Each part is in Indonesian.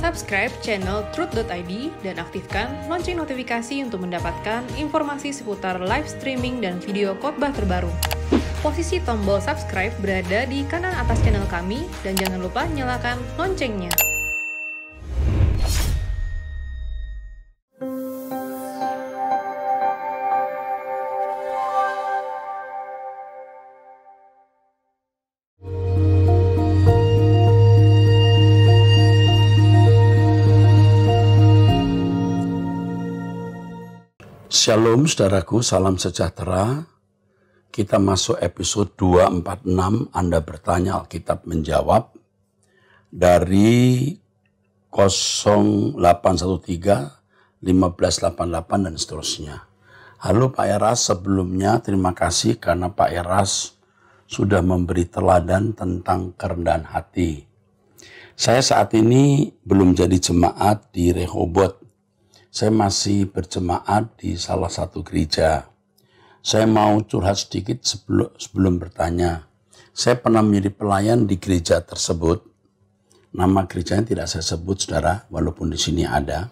Subscribe channel Truth.id dan aktifkan lonceng notifikasi untuk mendapatkan informasi seputar live streaming dan video khotbah terbaru. Posisi tombol subscribe berada di kanan atas channel kami dan jangan lupa nyalakan loncengnya. Shalom saudaraku, salam sejahtera. Kita masuk episode 246, Anda bertanya Alkitab menjawab. Dari 0813 1588 dan seterusnya. Halo Pak Eras, sebelumnya terima kasih karena Pak Eras sudah memberi teladan tentang kerendahan hati. Saya saat ini belum jadi jemaat di Rehoboth. Saya masih berjemaat di salah satu gereja. Saya mau curhat sedikit sebelum bertanya. Saya pernah menjadi pelayan di gereja tersebut. Nama gerejanya tidak saya sebut, saudara, walaupun di sini ada.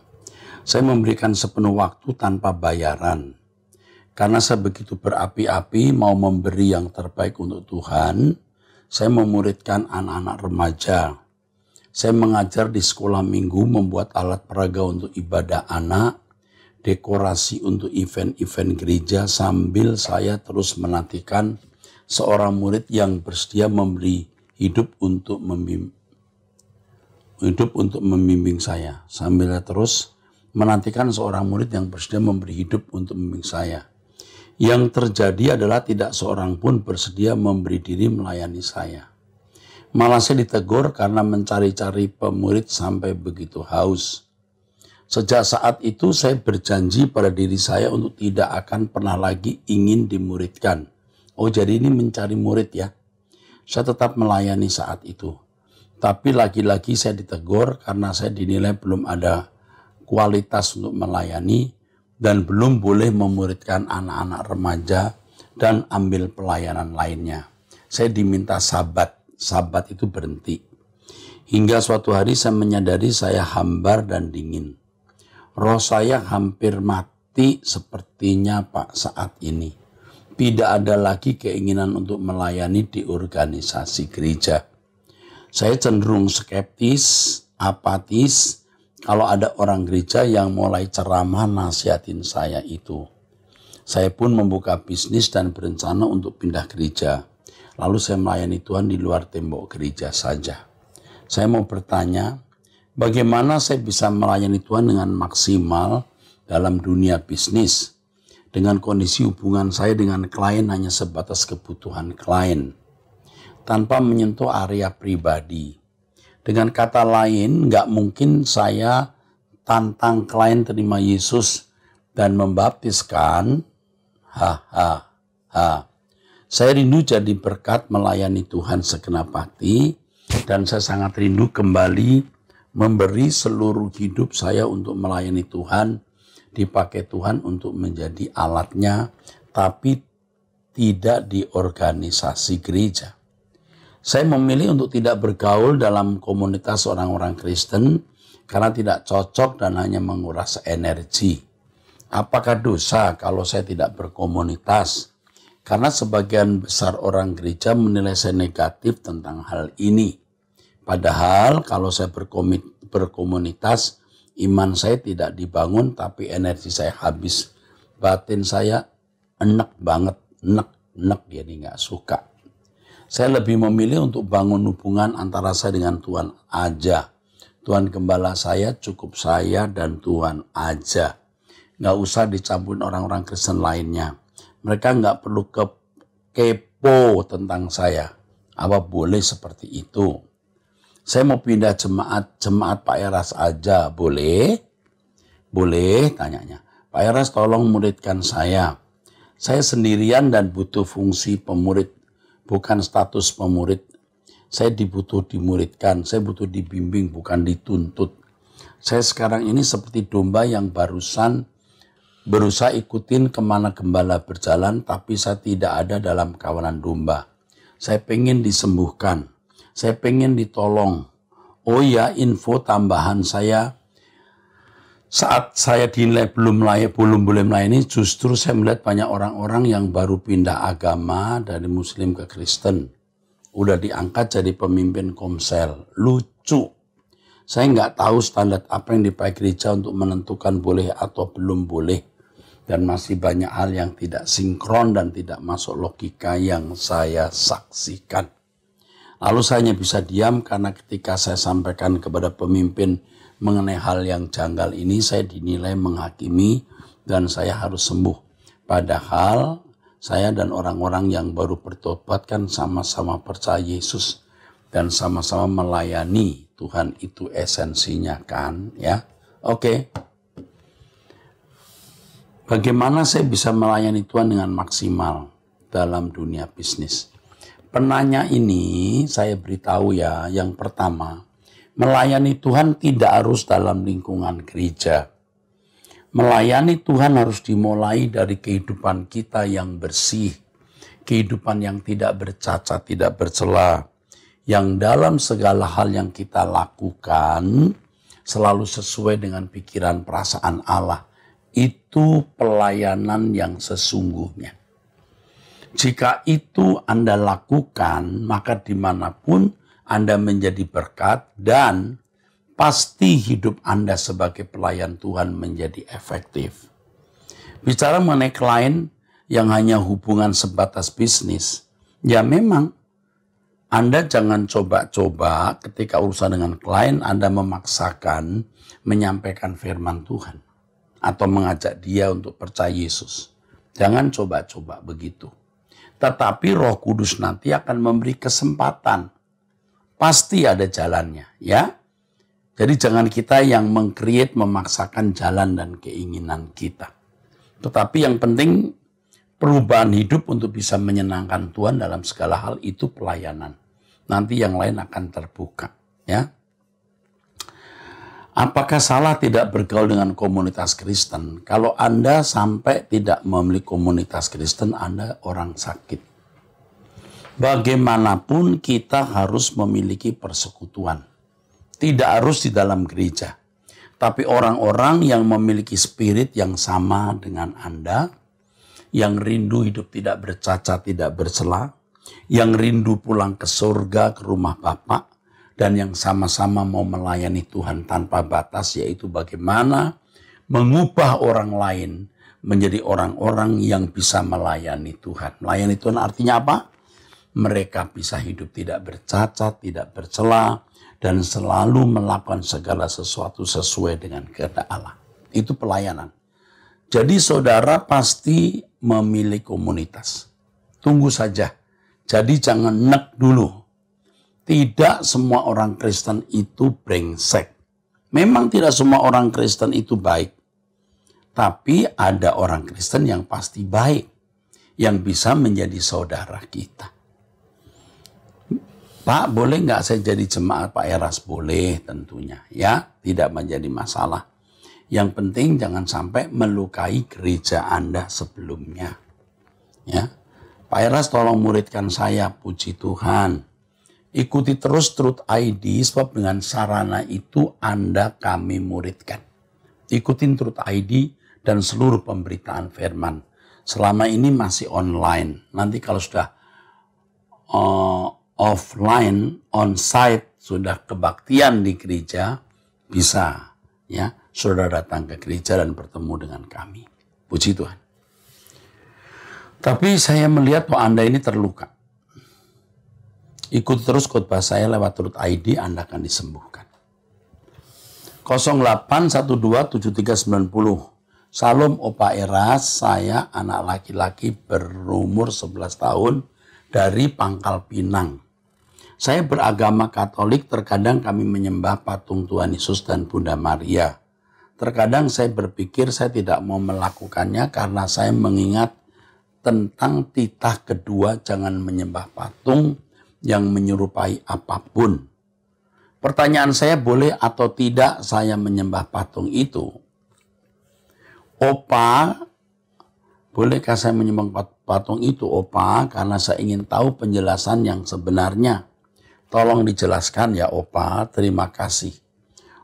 Saya memberikan sepenuh waktu tanpa bayaran. Karena saya begitu berapi-api mau memberi yang terbaik untuk Tuhan, saya memuridkan anak-anak remaja. Saya mengajar di sekolah minggu, membuat alat peraga untuk ibadah anak, dekorasi untuk event-event gereja, sambil saya terus menantikan seorang murid yang bersedia memberi hidup untuk membimbing saya. Sambil terus menantikan seorang murid yang bersedia memberi hidup untuk membimbing saya. Yang terjadi adalah tidak seorang pun bersedia memberi diri melayani saya. Malah saya ditegur karena mencari-cari pemurid sampai begitu haus. Sejak saat itu saya berjanji pada diri saya untuk tidak akan pernah lagi ingin dimuridkan. Oh, jadi ini mencari murid ya. Saya tetap melayani saat itu. Tapi lagi-lagi saya ditegur karena saya dinilai belum ada kualitas untuk melayani dan belum boleh memuridkan anak-anak remaja dan ambil pelayanan lainnya. Saya diminta sabat itu berhenti. Hingga suatu hari saya menyadari saya hambar dan dingin. Roh saya hampir mati sepertinya Pak saat ini. Tidak ada lagi keinginan untuk melayani di organisasi gereja. Saya cenderung skeptis, apatis kalau ada orang gereja yang mulai ceramah nasihatin saya itu. Saya pun membuka bisnis dan berencana untuk pindah gereja. Lalu saya melayani Tuhan di luar tembok gereja saja. Saya mau bertanya, bagaimana saya bisa melayani Tuhan dengan maksimal dalam dunia bisnis? Dengan kondisi hubungan saya dengan klien hanya sebatas kebutuhan klien, tanpa menyentuh area pribadi. Dengan kata lain, nggak mungkin saya tantang klien terima Yesus dan membaptiskan. Saya rindu jadi berkat melayani Tuhan segenap hati dan saya sangat rindu kembali memberi seluruh hidup saya untuk melayani Tuhan, dipakai Tuhan untuk menjadi alatnya, tapi tidak di organisasi gereja. Saya memilih untuk tidak bergaul dalam komunitas orang-orang Kristen karena tidak cocok dan hanya menguras energi. Apakah dosa kalau saya tidak berkomunitas? Karena sebagian besar orang gereja menilai saya negatif tentang hal ini. Padahal kalau saya berkomunitas, iman saya tidak dibangun tapi energi saya habis. Batin saya enek banget, enek jadi nggak suka. Saya lebih memilih untuk bangun hubungan antara saya dengan Tuhan aja. Tuhan gembala saya, cukup saya dan Tuhan aja. Nggak usah dicampurin orang-orang Kristen lainnya. Mereka nggak perlu kepo tentang saya. Apa boleh seperti itu? Saya mau pindah jemaat Pak Eras aja, boleh? Boleh, tanyanya. Pak Eras tolong muridkan saya. Saya sendirian dan butuh fungsi pemurid, bukan status pemurid. Saya dibutuh dimuridkan, saya butuh dibimbing, bukan dituntut. Saya sekarang ini seperti domba yang barusan berusaha ikutin kemana gembala berjalan, tapi saya tidak ada dalam kawanan domba. Saya pengen disembuhkan, saya pengen ditolong Oh ya, info tambahan saya, saat saya dinilai belum boleh melayani, justru saya melihat banyak orang-orang yang baru pindah agama dari Muslim ke Kristen. Udah diangkat jadi pemimpin komsel. Lucu. Saya nggak tahu standar apa yang dipakai gereja untuk menentukan boleh atau belum boleh. Dan masih banyak hal yang tidak sinkron dan tidak masuk logika yang saya saksikan. Lalu saya hanya bisa diam karena ketika saya sampaikan kepada pemimpin mengenai hal yang janggal ini, saya dinilai menghakimi dan saya harus sembuh. Padahal saya dan orang-orang yang baru bertobat kan sama-sama percaya Yesus dan sama-sama melayani Tuhan, itu esensinya kan, ya. Oke. Bagaimana saya bisa melayani Tuhan dengan maksimal dalam dunia bisnis? Penanya ini saya beritahu ya, yang pertama, melayani Tuhan tidak harus dalam lingkungan gereja. Melayani Tuhan harus dimulai dari kehidupan kita yang bersih, kehidupan yang tidak bercacat, tidak bercela, yang dalam segala hal yang kita lakukan selalu sesuai dengan pikiran perasaan Allah. Itu pelayanan yang sesungguhnya. Jika itu Anda lakukan, maka dimanapun Anda menjadi berkat dan pasti hidup Anda sebagai pelayan Tuhan menjadi efektif. Bicara mengenai klien yang hanya hubungan sebatas bisnis, ya memang Anda jangan coba-coba ketika urusan dengan klien Anda memaksakan menyampaikan firman Tuhan atau mengajak dia untuk percaya Yesus. Jangan coba-coba begitu. Tetapi Roh Kudus nanti akan memberi kesempatan. Pasti ada jalannya, ya. Jadi jangan kita yang meng-create, memaksakan jalan dan keinginan kita. Tetapi yang penting perubahan hidup untuk bisa menyenangkan Tuhan dalam segala hal itu pelayanan. Nanti yang lain akan terbuka, ya. Apakah salah tidak bergaul dengan komunitas Kristen? Kalau Anda sampai tidak memiliki komunitas Kristen, Anda orang sakit. Bagaimanapun kita harus memiliki persekutuan. Tidak harus di dalam gereja. Tapi orang-orang yang memiliki spirit yang sama dengan Anda, yang rindu hidup tidak bercacat, tidak bercela, yang rindu pulang ke surga, ke rumah Bapa, dan yang sama-sama mau melayani Tuhan tanpa batas, yaitu bagaimana mengubah orang lain menjadi orang-orang yang bisa melayani Tuhan. Melayani Tuhan artinya apa? Mereka bisa hidup tidak bercacat, tidak bercela, dan selalu melakukan segala sesuatu sesuai dengan kehendak Allah. Itu pelayanan. Jadi saudara pasti memilih komunitas. Tunggu saja. Jadi jangan nek dulu. Tidak semua orang Kristen itu brengsek. Memang tidak semua orang Kristen itu baik. Tapi ada orang Kristen yang pasti baik. Yang bisa menjadi saudara kita. Pak, boleh nggak saya jadi jemaat Pak Eras? Boleh tentunya. Ya, tidak menjadi masalah. Yang penting jangan sampai melukai gereja Anda sebelumnya. Ya, Pak Eras tolong muridkan saya, puji Tuhan. Ikuti terus Truth ID sebab dengan sarana itu Anda kami muridkan. Ikutin Truth ID dan seluruh pemberitaan firman. Selama ini masih online. Nanti kalau sudah offline, on-site, sudah kebaktian di gereja, bisa ya saudara datang ke gereja dan bertemu dengan kami. Puji Tuhan. Tapi saya melihat bahwa Anda ini terluka. Ikuti terus khotbah saya lewat Truth ID, Anda akan disembuhkan. 08127390. Salam Opa Eras, saya anak laki-laki berumur 11 tahun dari Pangkal Pinang. Saya beragama Katolik, terkadang kami menyembah patung Tuhan Yesus dan Bunda Maria. Terkadang saya berpikir saya tidak mau melakukannya karena saya mengingat tentang titah kedua, jangan menyembah patung yang menyerupai apapun. Pertanyaan saya, boleh atau tidak saya menyembah patung itu? Opa, bolehkah saya menyembah patung itu, Opa? Karena saya ingin tahu penjelasan yang sebenarnya. Tolong dijelaskan ya Opa, terima kasih.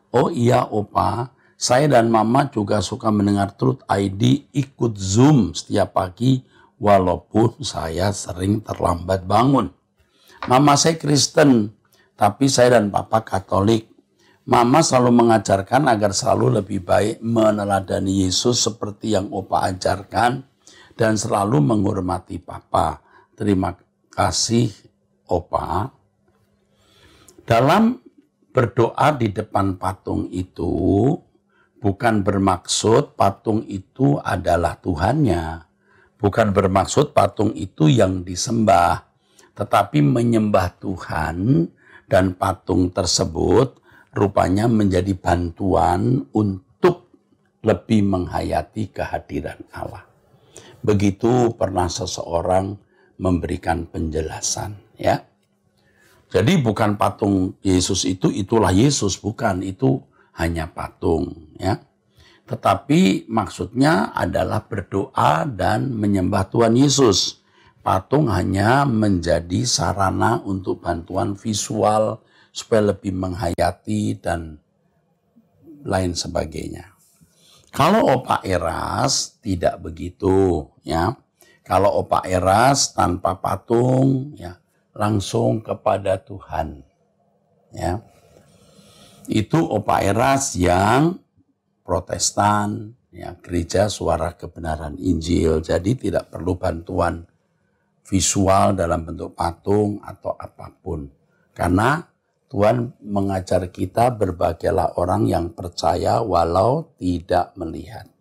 Oh iya Opa, saya dan Mama juga suka mendengar Truth ID ikut Zoom setiap pagi walaupun saya sering terlambat bangun. Mama saya Kristen, tapi saya dan Papa Katolik. Mama selalu mengajarkan agar selalu lebih baik meneladani Yesus seperti yang Opa ajarkan dan selalu menghormati Papa. Terima kasih Opa. Dalam berdoa di depan patung itu bukan bermaksud patung itu adalah Tuhannya. Bukan bermaksud patung itu yang disembah, tetapi menyembah Tuhan dan patung tersebut rupanya menjadi bantuan untuk lebih menghayati kehadiran Allah. Begitu pernah seseorang memberikan penjelasan, ya. Jadi bukan patung Yesus itulah Yesus, bukan, itu hanya patung, ya. Tetapi maksudnya adalah berdoa dan menyembah Tuhan Yesus. Patung hanya menjadi sarana untuk bantuan visual supaya lebih menghayati dan lain sebagainya. Kalau Opa Eras tidak begitu, ya. Kalau Opa Eras tanpa patung, ya, langsung kepada Tuhan, ya. Itu Opa Eras yang Protestan, ya, Gereja Suara Kebenaran Injil. Jadi tidak perlu bantuan visual dalam bentuk patung atau apapun. Karena Tuhan mengajar kita berbagailah orang yang percaya walau tidak melihat.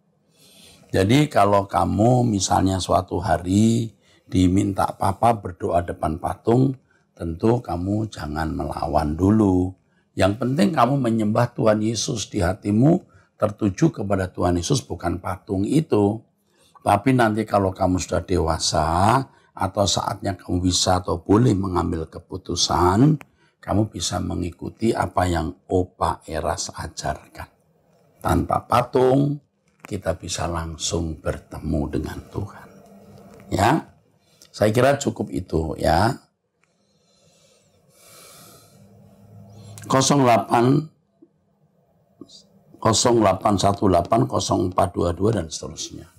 Jadi kalau kamu misalnya suatu hari diminta Papa berdoa depan patung, tentu kamu jangan melawan dulu. Yang penting kamu menyembah Tuhan Yesus di hatimu, tertuju kepada Tuhan Yesus, bukan patung itu. Tapi nanti kalau kamu sudah dewasa atau saatnya kamu bisa atau boleh mengambil keputusan, kamu bisa mengikuti apa yang Opa Eras ajarkan. Tanpa patung, kita bisa langsung bertemu dengan Tuhan. Ya, saya kira cukup itu ya. 0818 0422 dan seterusnya.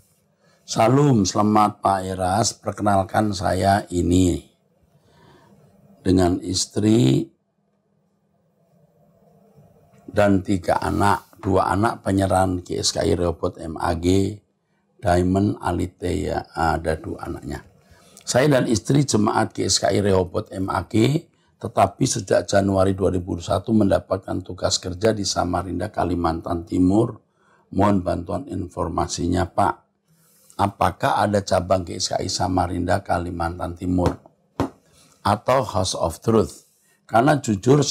Salam, selamat Pak Eras. Perkenalkan saya ini dengan istri dan 3 anak. 2 anak penyerahan GSKI Rehoboth MAG, Diamond Alitea, ada 2 anaknya. Saya dan istri jemaat GSKI Rehoboth MAG, tetapi sejak Januari 2021 mendapatkan tugas kerja di Samarinda, Kalimantan Timur. Mohon bantuan informasinya Pak. Apakah ada cabang GSKI Samarinda, Kalimantan Timur? Atau House of Truth? Karena jujur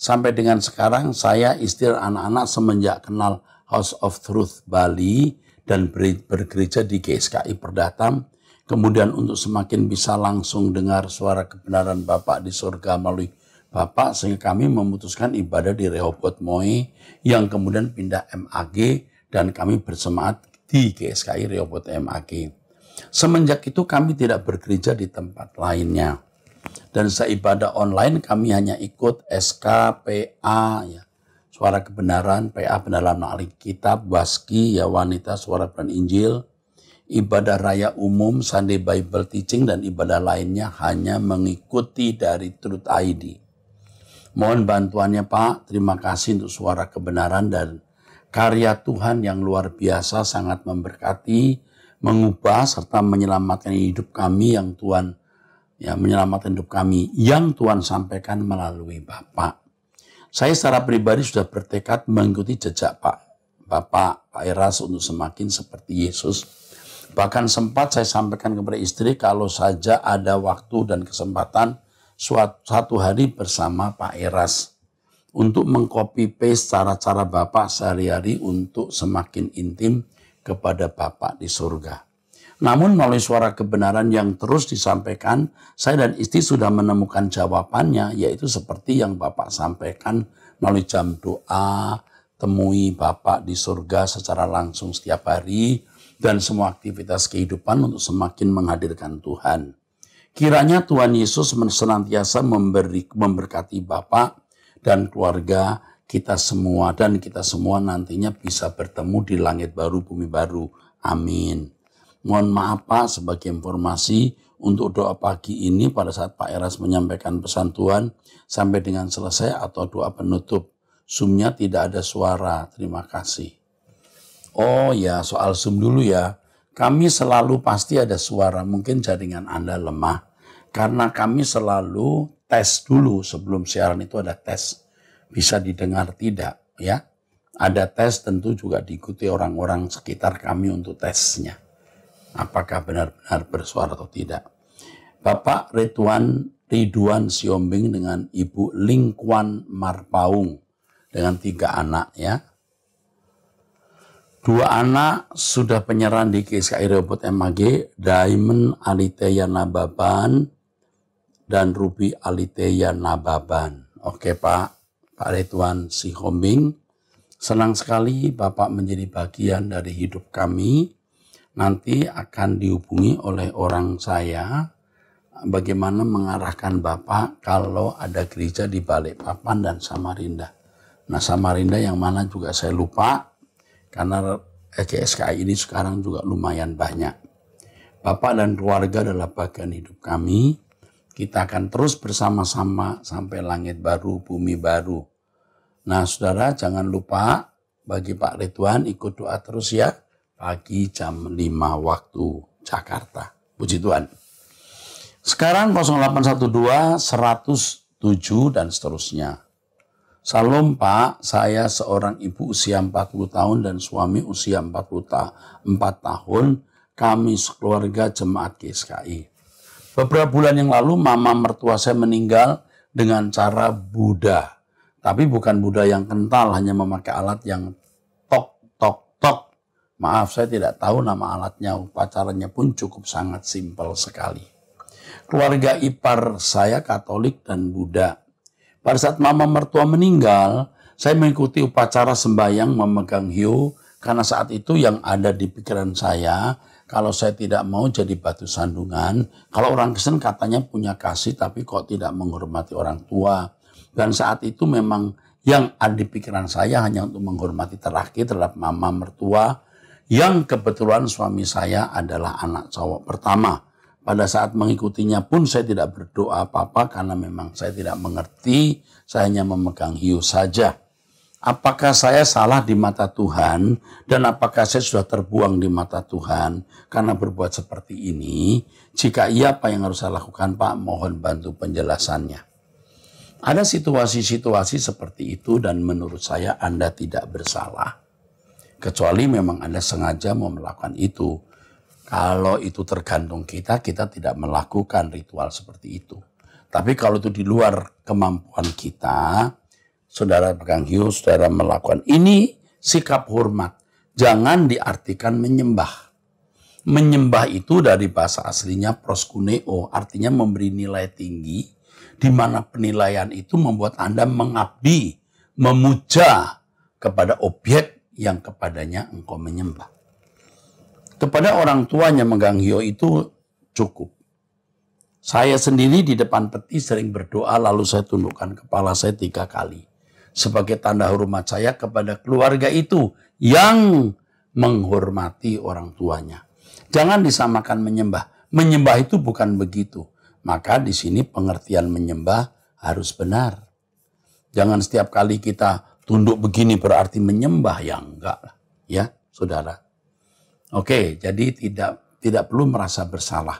sampai dengan sekarang saya istri anak-anak semenjak kenal House of Truth Bali dan bergereja di GSKI Perdatam, kemudian untuk semakin bisa langsung dengar suara kebenaran Bapak di surga melalui Bapak, sehingga kami memutuskan ibadah di Rehoboth Moi yang kemudian pindah MAG dan kami bersemangat di GSKI Rehoboth MAG. Semenjak itu kami tidak bergereja di tempat lainnya. Dan seibadah online kami hanya ikut SKPA, ya, Suara Kebenaran, PA Pendalam Alkitab, Waski, ya, Wanita Suara Kebenaran Injil, ibadah raya umum, Sunday Bible Teaching, dan ibadah lainnya hanya mengikuti dari Truth ID. Mohon bantuannya Pak, terima kasih untuk Suara Kebenaran dan karya Tuhan yang luar biasa, sangat memberkati, mengubah serta menyelamatkan hidup kami yang Tuhan, ya, menyelamatkan hidup kami yang Tuhan sampaikan melalui Bapak. Saya secara pribadi sudah bertekad mengikuti jejak Bapak Eras untuk semakin seperti Yesus. Bahkan sempat saya sampaikan kepada istri kalau saja ada waktu dan kesempatan suatu hari bersama Pak Eras untuk mengcopy paste cara-cara Bapak sehari-hari untuk semakin intim kepada Bapak di surga. Namun melalui Suara Kebenaran yang terus disampaikan, saya dan istri sudah menemukan jawabannya, yaitu seperti yang Bapak sampaikan melalui jam doa, temui Bapak di surga secara langsung setiap hari, dan semua aktivitas kehidupan untuk semakin menghadirkan Tuhan. Kiranya Tuhan Yesus senantiasa memberkati Bapak dan keluarga kita semua, dan kita semua nantinya bisa bertemu di langit baru, bumi baru. Amin. Mohon maaf Pak, sebagai informasi untuk doa pagi ini pada saat Pak Eras menyampaikan pesan Tuhan sampai dengan selesai atau doa penutup, Zoom-nya tidak ada suara. Terima kasih. Oh ya, soal Zoom dulu ya. Kami selalu pasti ada suara, mungkin jaringan Anda lemah. Karena kami selalu tes dulu sebelum siaran, itu ada tes. Bisa didengar tidak ya. Ada tes, tentu juga diikuti orang-orang sekitar kami untuk tesnya. Apakah benar-benar bersuara atau tidak. Bapak Ridwan Siombing dengan Ibu Lingkuan Marpaung dengan 3 anak ya. 2 anak sudah penyerahan di GSKI Rehoboth MAG, Diamond Aliteya Nababan dan Ruby Aliteya Nababan. Oke Pak Ridwan Siombing, senang sekali Bapak menjadi bagian dari hidup kami. Nanti akan dihubungi oleh orang saya bagaimana mengarahkan Bapak kalau ada gereja di Balikpapan dan Samarinda. Nah Samarinda yang mana juga saya lupa, karena GSKI ini sekarang juga lumayan banyak. Bapak dan keluarga adalah bagian hidup kami. Kita akan terus bersama-sama sampai langit baru, bumi baru. Nah saudara, jangan lupa bagi Pak Ridwan ikut doa terus ya. Pagi jam 5 waktu Jakarta. Puji Tuhan. Sekarang 0812 107 dan seterusnya. Salam Pak, saya seorang ibu usia 40 tahun dan suami usia 44 tahun. Kami sekeluarga jemaat GSKI. Beberapa bulan yang lalu mama mertua saya meninggal dengan cara Buddha. Tapi bukan Buddha yang kental, hanya memakai alat yang tok. Maaf, saya tidak tahu nama alatnya, upacaranya pun cukup sangat simpel sekali. Keluarga ipar saya Katolik dan Buddha. Pada saat mama mertua meninggal, saya mengikuti upacara sembahyang memegang hiu, karena saat itu yang ada di pikiran saya, kalau saya tidak mau jadi batu sandungan, kalau orang Kristen katanya punya kasih tapi kok tidak menghormati orang tua. Dan saat itu memang yang ada di pikiran saya hanya untuk menghormati terakhir terhadap mama mertua, yang kebetulan suami saya adalah anak cowok pertama. Pada saat mengikutinya pun saya tidak berdoa apa-apa karena memang saya tidak mengerti, saya hanya memegang hiu saja. Apakah saya salah di mata Tuhan dan apakah saya sudah terbuang di mata Tuhan karena berbuat seperti ini? Jika iya, apa yang harus saya lakukan Pak? Mohon bantu penjelasannya. Ada situasi-situasi seperti itu dan menurut saya Anda tidak bersalah. Kecuali memang Anda sengaja mau melakukan itu. Kalau itu tergantung kita tidak melakukan ritual seperti itu. Tapi kalau itu di luar kemampuan kita, saudara pegang hiu, saudara melakukan ini, sikap hormat. Jangan diartikan menyembah. Menyembah itu dari bahasa aslinya proskuneo, artinya memberi nilai tinggi, di mana penilaian itu membuat Anda mengabdi, memuja kepada objek yang kepadanya engkau menyembah. Kepada orang tuanya megang hiu itu cukup. Saya sendiri di depan peti sering berdoa lalu saya tundukkan kepala saya 3 kali. Sebagai tanda hormat saya kepada keluarga itu yang menghormati orang tuanya. Jangan disamakan menyembah. Menyembah itu bukan begitu. Maka di sini pengertian menyembah harus benar. Jangan setiap kali kita tunduk begini berarti menyembah, ya enggak lah, ya saudara. Oke, jadi tidak perlu merasa bersalah.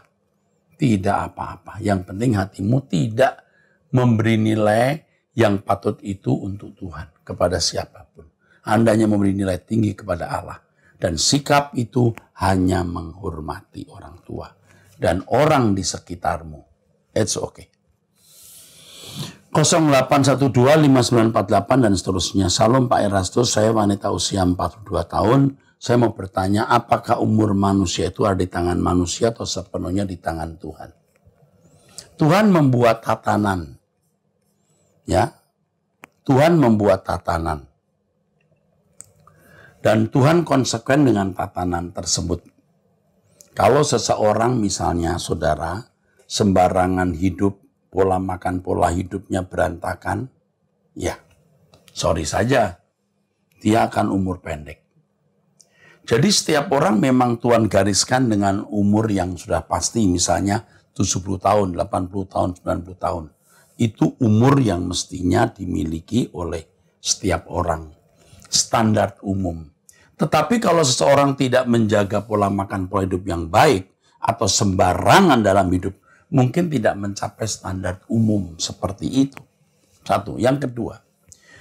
Tidak apa-apa. Yang penting hatimu tidak memberi nilai yang patut itu untuk Tuhan kepada siapapun. Anda hanya memberi nilai tinggi kepada Allah. Dan sikap itu hanya menghormati orang tua dan orang di sekitarmu. It's okay. 0812-5948 dan seterusnya. Salam Pak Erastus, saya wanita usia 42 tahun. Saya mau bertanya, apakah umur manusia itu ada di tangan manusia atau sepenuhnya di tangan Tuhan? Tuhan membuat tatanan. Ya. Tuhan membuat tatanan. Dan Tuhan konsekuen dengan tatanan tersebut. Kalau seseorang misalnya saudara sembarangan hidup, pola makan, pola hidupnya berantakan, ya sorry saja, dia akan umur pendek. Jadi setiap orang memang Tuhan gariskan dengan umur yang sudah pasti, misalnya 70 tahun, 80 tahun, 90 tahun. Itu umur yang mestinya dimiliki oleh setiap orang. Standar umum. Tetapi kalau seseorang tidak menjaga pola makan, pola hidup yang baik, atau sembarangan dalam hidup, mungkin tidak mencapai standar umum seperti itu. Satu. Yang kedua,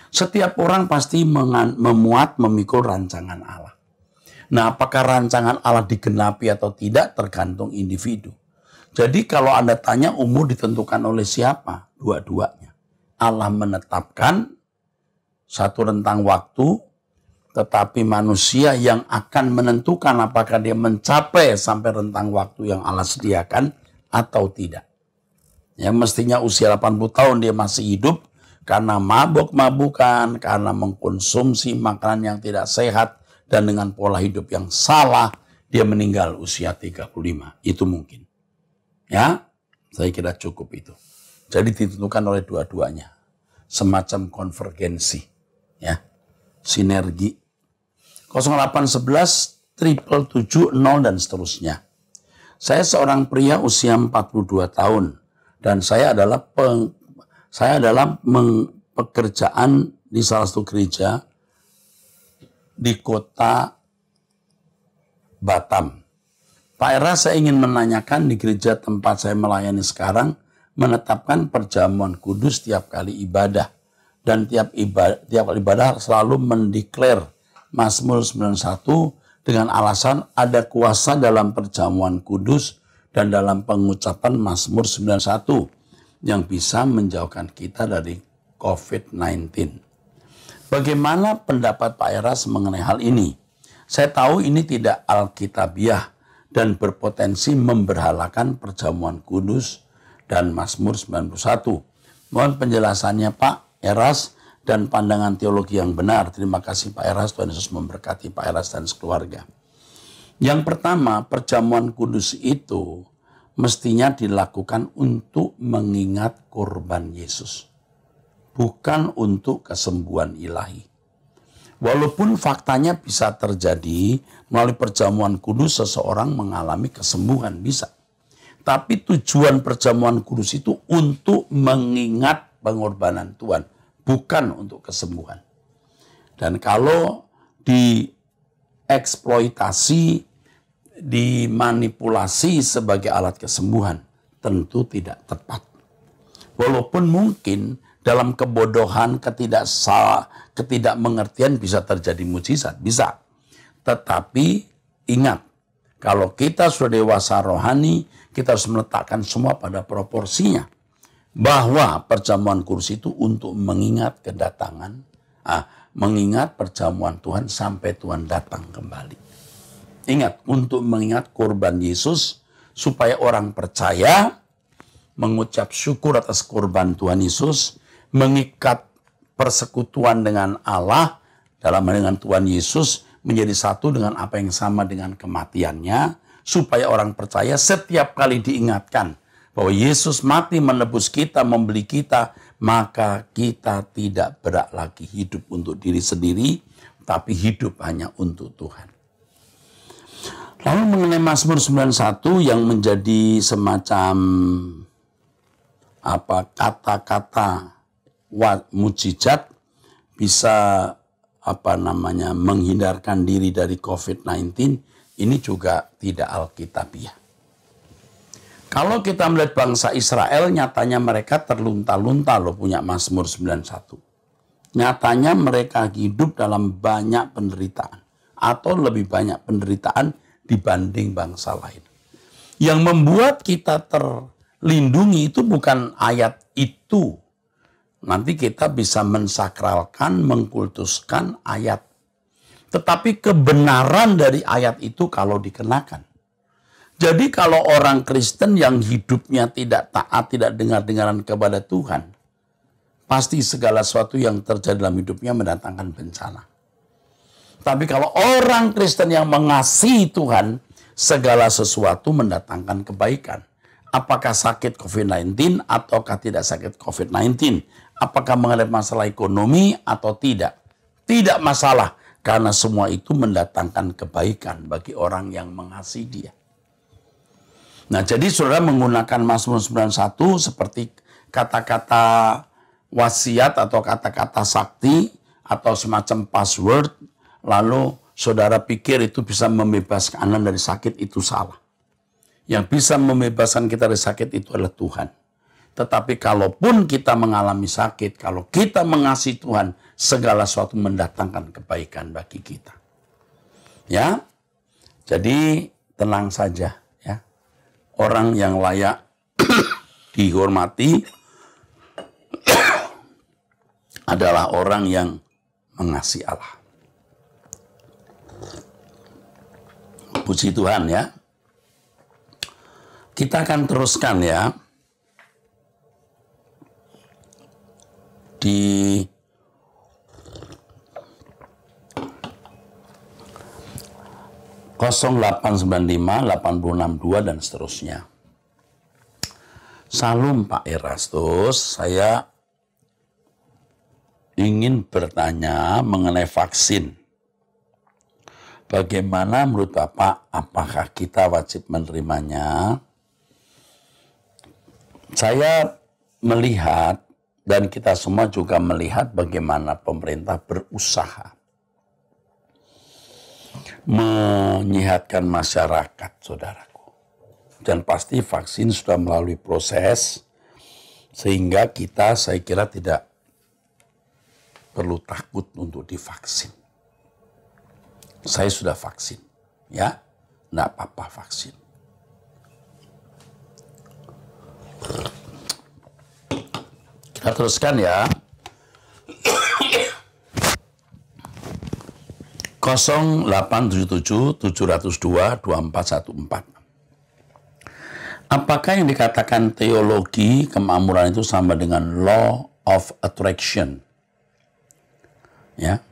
setiap orang pasti memuat memikul rancangan Allah. Nah, apakah rancangan Allah digenapi atau tidak tergantung individu. Jadi kalau Anda tanya umur ditentukan oleh siapa? Dua-duanya. Allah menetapkan satu rentang waktu, tetapi manusia yang akan menentukan apakah dia mencapai sampai rentang waktu yang Allah sediakan atau tidak. Ya, mestinya usia 80 tahun dia masih hidup karena mabuk-mabukan, karena mengkonsumsi makanan yang tidak sehat, dan dengan pola hidup yang salah, dia meninggal usia 35. Itu mungkin. Ya, saya kira cukup itu. Jadi ditentukan oleh dua-duanya. Semacam konvergensi. Ya, sinergi. 0811 777 0 dan seterusnya. Saya seorang pria usia 42 tahun dan saya adalah pekerjaan di salah satu gereja di kota Batam. Pak Era, saya ingin menanyakan, di gereja tempat saya melayani sekarang menetapkan perjamuan kudus tiap kali ibadah, dan tiap kali ibadah selalu mendeklar Mazmur 91 dengan alasan ada kuasa dalam perjamuan kudus dan dalam pengucapan Mazmur 91 yang bisa menjauhkan kita dari COVID-19. Bagaimana pendapat Pak Eras mengenai hal ini? Saya tahu ini tidak alkitabiah dan berpotensi memberhalakan perjamuan kudus dan Mazmur 91. Mohon penjelasannya Pak Eras dan pandangan teologi yang benar. Terima kasih Pak Eras, Tuhan Yesus memberkati Pak Eras dan sekeluarga. Yang pertama, perjamuan kudus itu mestinya dilakukan untuk mengingat korban Yesus, bukan untuk kesembuhan ilahi. Walaupun faktanya bisa terjadi melalui perjamuan kudus seseorang mengalami kesembuhan, bisa. Tapi tujuan perjamuan kudus itu untuk mengingat pengorbanan Tuhan, bukan untuk kesembuhan. Dan kalau dieksploitasi, dimanipulasi sebagai alat kesembuhan, tentu tidak tepat. Walaupun mungkin dalam kebodohan, ketidakmengertian bisa terjadi mukjizat, bisa. Tetapi ingat, kalau kita sudah dewasa rohani, kita harus meletakkan semua pada proporsinya. Bahwa perjamuan kudus itu untuk mengingat kedatangan, mengingat perjamuan Tuhan sampai Tuhan datang kembali. Ingat, untuk mengingat korban Yesus, supaya orang percaya, mengucap syukur atas korban Tuhan Yesus, mengikat persekutuan dengan Allah, dalam dengan Tuhan Yesus, menjadi satu dengan apa yang sama dengan kematiannya, supaya orang percaya setiap kali diingatkan bahwa Yesus mati menebus kita, membeli kita, maka kita tidak berat lagi hidup untuk diri sendiri, tapi hidup hanya untuk Tuhan. Lalu mengenai Mazmur 91 yang menjadi semacam kata-kata mujizat, bisa menghindarkan diri dari COVID-19, ini juga tidak alkitabiah. Kalau kita melihat bangsa Israel, nyatanya mereka terlunta-lunta loh punya Mazmur 91. Nyatanya mereka hidup dalam banyak penderitaan, atau lebih banyak penderitaan dibanding bangsa lain. Yang membuat kita terlindungi itu bukan ayat itu. Nanti kita bisa mensakralkan, mengkultuskan ayat. Tetapi kebenaran dari ayat itu kalau dikenakan. Jadi kalau orang Kristen yang hidupnya tidak taat, tidak dengar-dengaran kepada Tuhan, pasti segala sesuatu yang terjadi dalam hidupnya mendatangkan bencana. Tapi kalau orang Kristen yang mengasihi Tuhan, segala sesuatu mendatangkan kebaikan. Apakah sakit COVID-19 ataukah tidak sakit COVID-19? Apakah menghadapi masalah ekonomi atau tidak? Tidak masalah, karena semua itu mendatangkan kebaikan bagi orang yang mengasihi Dia. Nah, jadi saudara menggunakan Mazmur 91 seperti kata-kata wasiat atau kata-kata sakti atau semacam password, lalu saudara pikir itu bisa membebaskan Anda dari sakit, itu salah. Yang bisa membebaskan kita dari sakit itu adalah Tuhan. Tetapi kalaupun kita mengalami sakit, kalau kita mengasihi Tuhan, segala sesuatu mendatangkan kebaikan bagi kita. Ya, jadi tenang saja. Ya, orang yang layak dihormati adalah orang yang mengasihi Allah. Puji Tuhan ya. Kita akan teruskan ya di (0895, 862 dan seterusnya). Salam Pak Erastus, saya ingin bertanya mengenai vaksin. Bagaimana menurut Bapak, apakah kita wajib menerimanya? Saya melihat dan kita semua juga melihat bagaimana pemerintah berusaha menyehatkan masyarakat, saudaraku. Dan pasti vaksin sudah melalui proses sehingga kita, saya kira, tidak perlu takut untuk divaksin. Saya sudah vaksin, ya, enggak apa-apa vaksin. Kita teruskan ya. 0877 702 2414. Apakah yang dikatakan teologi kemakmuran itu sama dengan law of attraction? Ya.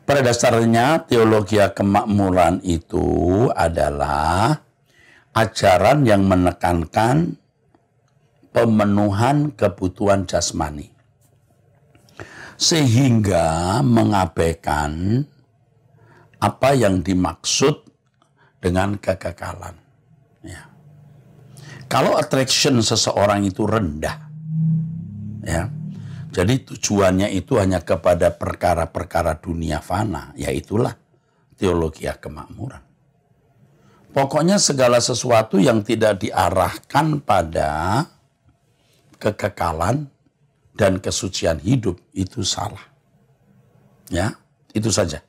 Pada dasarnya teologi kemakmuran itu adalah ajaran yang menekankan pemenuhan kebutuhan jasmani, sehingga mengabaikan apa yang dimaksud dengan kekekalan. Ya. Kalau attraction seseorang itu rendah, ya, jadi tujuannya itu hanya kepada perkara-perkara dunia fana, ya itulah teologi kemakmuran. Pokoknya segala sesuatu yang tidak diarahkan pada kekekalan dan kesucian hidup itu salah. Ya, itu saja.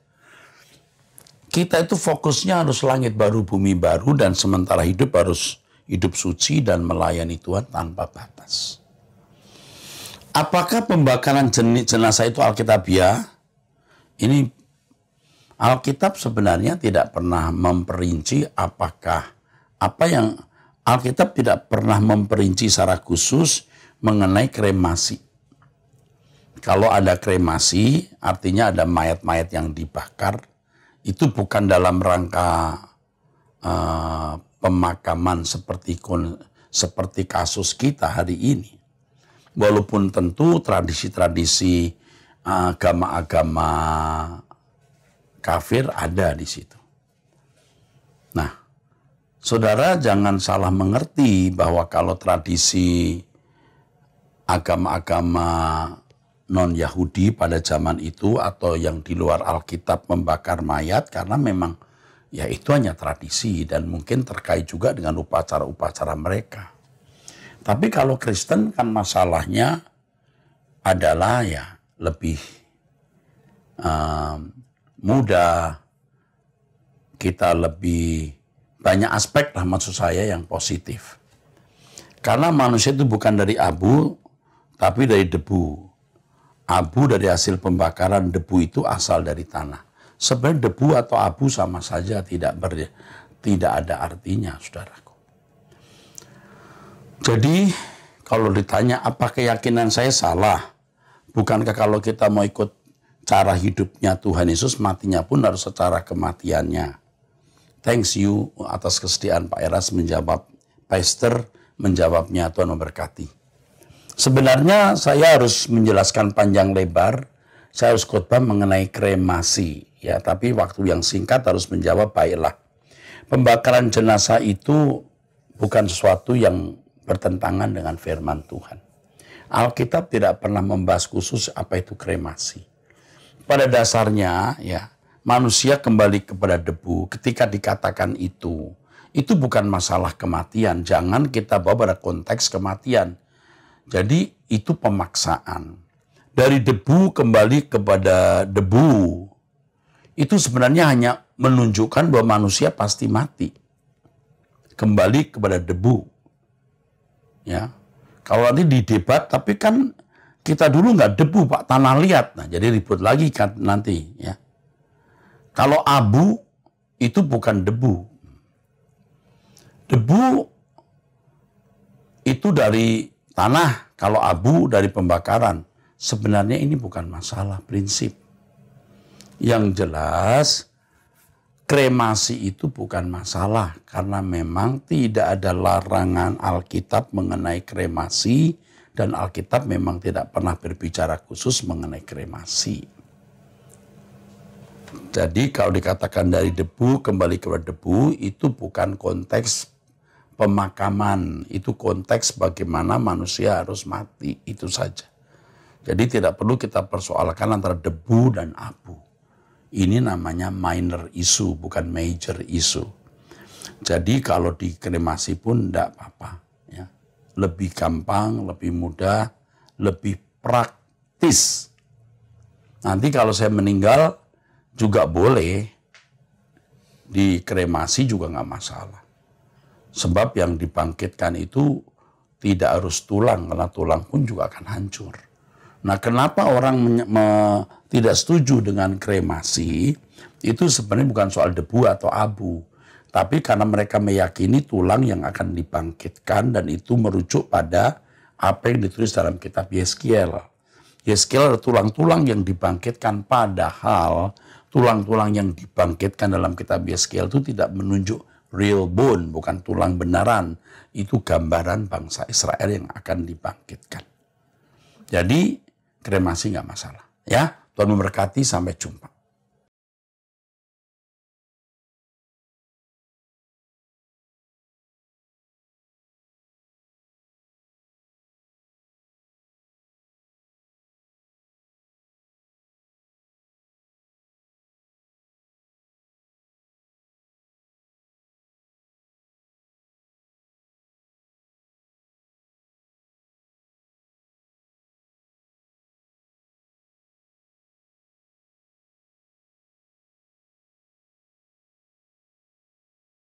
Kita itu fokusnya harus langit baru, bumi baru, dan sementara hidup harus hidup suci dan melayani Tuhan tanpa batas. Apakah pembakaran jenazah itu alkitabiah? Ini Alkitab sebenarnya tidak pernah memperinci apakah apa yang Alkitab tidak pernah memperinci secara khusus mengenai kremasi. Kalau ada kremasi, artinya ada mayat-mayat yang dibakar, itu bukan dalam rangka pemakaman seperti kasus kita hari ini. Walaupun tentu tradisi-tradisi agama-agama kafir ada di situ. Nah, saudara jangan salah mengerti bahwa kalau tradisi agama-agama non-Yahudi pada zaman itu atau yang di luar Alkitab membakar mayat, karena memang ya itu hanya tradisi dan mungkin terkait juga dengan upacara-upacara mereka. Tapi kalau Kristen kan masalahnya adalah ya lebih mudah, kita lebih banyak aspek lah maksud saya yang positif. Karena manusia itu bukan dari abu, tapi dari debu. Abu dari hasil pembakaran, debu itu asal dari tanah. Sebenarnya debu atau abu sama saja, tidak ada artinya, saudaraku. Jadi kalau ditanya apa keyakinan saya salah, bukankah kalau kita mau ikut cara hidupnya Tuhan Yesus, matinya pun harus secara kematiannya. Thanks you atas kesediaan Pak Eras menjawab, Pastor, menjawabnya. Tuhan memberkati. Sebenarnya saya harus menjelaskan panjang lebar, saya harus khotbah mengenai kremasi, ya. Tapi waktu yang singkat harus menjawab, baiklah. Pembakaran jenazah itu bukan sesuatu yang bertentangan dengan firman Tuhan. Alkitab tidak pernah membahas khusus apa itu kremasi. Pada dasarnya, ya, manusia kembali kepada debu. Ketika dikatakan itu bukan masalah kematian. Jangan kita bawa pada konteks kematian. Jadi itu pemaksaan. Dari debu kembali kepada debu, itu sebenarnya hanya menunjukkan bahwa manusia pasti mati. Kembali kepada debu. Ya, kalau nanti didebat, tapi kan kita dulu nggak debu, Pak, tanah liat. Nah, jadi ribut lagi kan nanti. Ya. Kalau abu, itu bukan debu. Debu itu dari tanah, kalau abu dari pembakaran. Sebenarnya ini bukan masalah prinsip. Yang jelas, kremasi itu bukan masalah. Karena memang tidak ada larangan Alkitab mengenai kremasi. Dan Alkitab memang tidak pernah berbicara khusus mengenai kremasi. Jadi kalau dikatakan dari debu kembali kepada debu, itu bukan konteks pemakaman, itu konteks bagaimana manusia harus mati, itu saja. Jadi tidak perlu kita persoalkan antara debu dan abu. Ini namanya minor issue, bukan major issue. Jadi kalau dikremasi pun tidak apa-apa. Ya. Lebih gampang, lebih mudah, lebih praktis. Nanti kalau saya meninggal juga boleh, dikremasi juga nggak masalah. Sebab yang dibangkitkan itu tidak harus tulang, karena tulang pun juga akan hancur. Nah, kenapa orang tidak setuju dengan kremasi? Itu sebenarnya bukan soal debu atau abu. Tapi karena mereka meyakini tulang yang akan dibangkitkan, dan itu merujuk pada apa yang ditulis dalam kitab Yeskiel. Yeskiel ada tulang-tulang yang dibangkitkan, padahal tulang-tulang yang dibangkitkan dalam kitab Yeskiel itu tidak menunjuk real bone, bukan tulang benaran. Itu gambaran bangsa Israel yang akan dibangkitkan. Jadi kremasi nggak masalah. Ya, Tuhan memberkati, sampai jumpa.